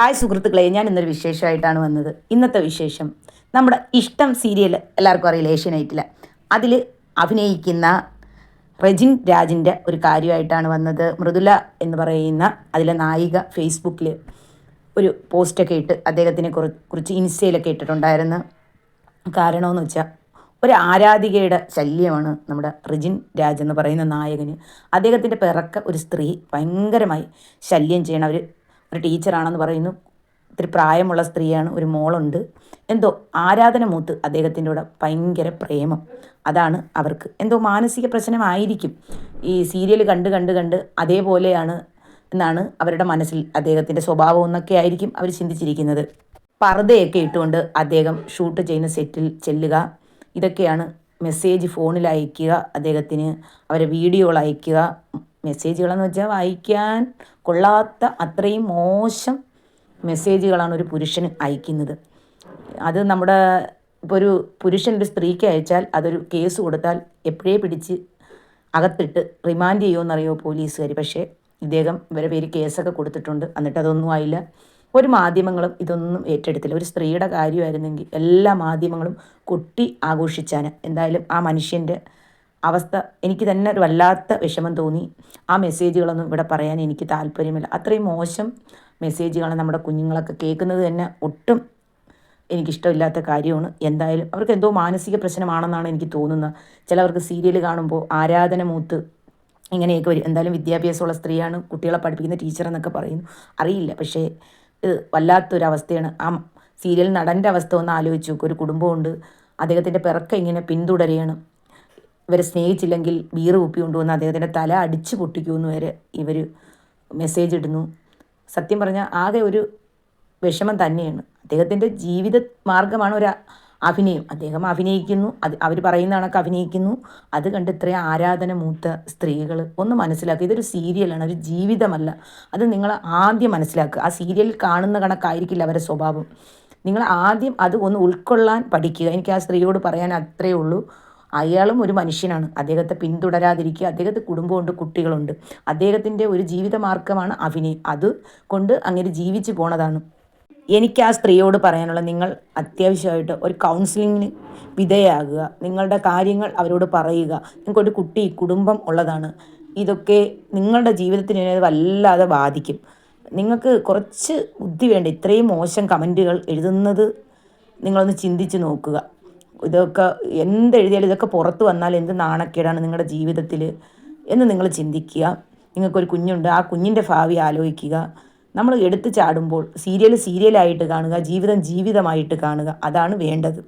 Hi സുഹൃത്തുക്കളെ, ഞാൻ ഇന്നൊരു വിശേഷമായിട്ടാണ് വന്നത്. ഇന്നത്തെ വിശേഷം നമ്മുടെ ഇഷ്ടം സീരിയൽ എല്ലാവർക്കും അറിയില്ല, ഏഷ്യാനെറ്റിൽ. അതിൽ അഭിനയിക്കുന്ന റെജിൻ രാജിൻ്റെ ഒരു കാര്യമായിട്ടാണ് വന്നത്. മൃദുല എന്ന് പറയുന്ന അതിലെ നായിക ഫേസ്ബുക്കിൽ ഒരു പോസ്റ്റൊക്കെ ഇട്ട് അദ്ദേഹത്തിനെ കുറിച്ച് ഇൻസ്റ്റയിലൊക്കെ ഇട്ടിട്ടുണ്ടായിരുന്നു. കാരണമെന്ന് വെച്ചാൽ ഒരു ആരാധികയുടെ ശല്യമാണ് നമ്മുടെ റിജിൻ രാജ് എന്ന് പറയുന്ന നായകന്. അദ്ദേഹത്തിൻ്റെ പിറക്ക ഒരു സ്ത്രീ ഭയങ്കരമായി ശല്യം ചെയ്യണം. ഒരു ടീച്ചറാണെന്ന് പറയുന്നു. ഇത്തിരി പ്രായമുള്ള സ്ത്രീയാണ്, ഒരു മോളുണ്ട്. എന്തോ ആരാധന മൂത്ത് അദ്ദേഹത്തിൻ്റെ കൂടെ ഭയങ്കര പ്രേമം. അതാണ് അവർക്ക് എന്തോ മാനസിക പ്രശ്നമായിരിക്കും. ഈ സീരിയൽ കണ്ട് കണ്ട് കണ്ട് അതേപോലെയാണ് എന്നാണ് അവരുടെ മനസ്സിൽ അദ്ദേഹത്തിൻ്റെ സ്വഭാവം എന്നൊക്കെ ആയിരിക്കും അവർ ചിന്തിച്ചിരിക്കുന്നത്. പർദ്ദയൊക്കെ ഇട്ടുകൊണ്ട് അദ്ദേഹം ഷൂട്ട് ചെയ്യുന്ന സെറ്റിൽ ചെല്ലുക, ഇതൊക്കെയാണ്. മെസ്സേജ് ഫോണിൽ അയയ്ക്കുക, അദ്ദേഹത്തിന് അവരെ വീഡിയോകൾ അയയ്ക്കുക. മെസ്സേജുകളെന്ന് വെച്ചാൽ വായിക്കാൻ കൊള്ളാത്ത അത്രയും മോശം മെസ്സേജുകളാണ് ഒരു പുരുഷന് അയക്കുന്നത്. അത് നമ്മുടെ ഇപ്പോൾ ഒരു പുരുഷൻ ഒരു സ്ത്രീക്ക് അയച്ചാൽ അതൊരു കേസ് കൊടുത്താൽ എപ്പോഴേ പിടിച്ച് അകത്തിട്ട് റിമാൻഡ് ചെയ്യുമെന്നറിയോ പോലീസുകാർ. പക്ഷേ ഇദ്ദേഹം ഇവരെ പേര് കേസൊക്കെ കൊടുത്തിട്ടുണ്ട്. എന്നിട്ട് അതൊന്നും ആയില്ല. ഒരു മാധ്യമങ്ങളും ഇതൊന്നും ഏറ്റെടുത്തില്ല. ഒരു സ്ത്രീയുടെ കാര്യമായിരുന്നെങ്കിൽ എല്ലാ മാധ്യമങ്ങളും കൊട്ടി ആഘോഷിച്ചാണ്. എന്തായാലും ആ മനുഷ്യൻ്റെ അവസ്ഥ എനിക്ക് തന്നെ ഒരു വല്ലാത്ത വിഷമം തോന്നി. ആ മെസ്സേജുകളൊന്നും ഇവിടെ പറയാൻ എനിക്ക് താല്പര്യമില്ല. അത്രയും മോശം മെസ്സേജുകളാണ് നമ്മുടെ കുഞ്ഞുങ്ങളൊക്കെ കേൾക്കുന്നത് തന്നെ ഒട്ടും എനിക്കിഷ്ടമില്ലാത്ത കാര്യമാണ്. എന്തായാലും അവർക്ക് എന്തോ മാനസിക പ്രശ്നമാണെന്നാണ് എനിക്ക് തോന്നുന്നത്. ചിലവർക്ക് സീരിയൽ കാണുമ്പോൾ ആരാധന മൂത്ത് ഇങ്ങനെയൊക്കെ വരും. എന്തായാലും വിദ്യാഭ്യാസമുള്ള സ്ത്രീയാണ്, കുട്ടികളെ പഠിപ്പിക്കുന്ന ടീച്ചർ എന്നൊക്കെ പറയുന്നു. അറിയില്ല, പക്ഷേ ഇത് വല്ലാത്തൊരവസ്ഥയാണ്. ആ സീരിയൽ നടൻ്റെ അവസ്ഥ ഒന്ന് ആലോചിച്ച് നോക്കും. ഒരു കുടുംബമുണ്ട്, അദ്ദേഹത്തിൻ്റെ പിറക്ക ഇങ്ങനെ പിന്തുടരുകയാണ്. ഇവരെ സ്നേഹിച്ചില്ലെങ്കിൽ ബീറ് കുപ്പി കൊണ്ടുവന്ന് അദ്ദേഹത്തിൻ്റെ തല അടിച്ച് പൊട്ടിക്കുമെന്ന് വരെ ഇവർ മെസ്സേജ് ഇടുന്നു. സത്യം പറഞ്ഞാൽ ആകെ ഒരു വിഷമം തന്നെയാണ്. അദ്ദേഹത്തിൻ്റെ ജീവിത മാർഗമാണ് ഒരു അഭിനയം. അദ്ദേഹം അഭിനയിക്കുന്നു, അവർ പറയുന്ന കണക്ക് അഭിനയിക്കുന്നു. അത് കണ്ട് ഇത്രയും ആരാധന മൂത്ത സ്ത്രീകൾ ഒന്ന് മനസ്സിലാക്കുക. ഇതൊരു സീരിയലാണ്, ഒരു ജീവിതമല്ല. അത് നിങ്ങൾ ആദ്യം മനസ്സിലാക്കുക. ആ സീരിയൽ കാണുന്ന കണക്കായിരിക്കില്ല അവരുടെ സ്വഭാവം. നിങ്ങൾ ആദ്യം അത് ഒന്ന് ഉൾക്കൊള്ളാൻ പഠിക്കുക. എനിക്ക് ആ സ്ത്രീയോട് പറയാൻ അത്രയേ ഉള്ളൂ. അയാളും ഒരു മനുഷ്യനാണ്. അദ്ദേഹത്തെ പിന്തുടരാതിരിക്കുക. അദ്ദേഹത്തെ കുടുംബമുണ്ട്, കുട്ടികളുണ്ട്. അദ്ദേഹത്തിൻ്റെ ഒരു ജീവിതമാർഗമാണ് അഭിനയം. അത് കൊണ്ട് അങ്ങനെ ജീവിച്ചു പോണതാണ്. എനിക്ക് ആ സ്ത്രീയോട് പറയാനുള്ള, നിങ്ങൾ അത്യാവശ്യമായിട്ട് ഒരു കൗൺസിലിങ്ങിന് വിധേയമാകുക. നിങ്ങളുടെ കാര്യങ്ങൾ അവരോട് പറയുക. നിങ്ങൾക്കൊരു കുട്ടി, കുടുംബം ഉള്ളതാണ്. ഇതൊക്കെ നിങ്ങളുടെ ജീവിതത്തിന് വല്ലാതെ ബാധിക്കും. നിങ്ങൾക്ക് കുറച്ച് ബുദ്ധി വേണ്ട. ഇത്രയും മോശം കമൻറ്റുകൾ എഴുതുന്നത് നിങ്ങളൊന്ന് ചിന്തിച്ച് നോക്കുക. ഇതൊക്കെ എന്തെഴുതിയാലും ഇതൊക്കെ പുറത്ത് വന്നാൽ എന്ത് നാണക്കേടാണ് നിങ്ങളുടെ ജീവിതത്തിൽ എന്ന് നിങ്ങൾ ചിന്തിക്കുക. നിങ്ങൾക്കൊരു കുഞ്ഞുണ്ട്, ആ കുഞ്ഞിൻ്റെ ഭാവി ആലോചിക്കുക. നമ്മൾ എടുത്തു ചാടുമ്പോൾ സീരിയലായിട്ട് കാണുക, ജീവിതം ജീവിതമായിട്ട് കാണുക. അതാണ് വേണ്ടത്.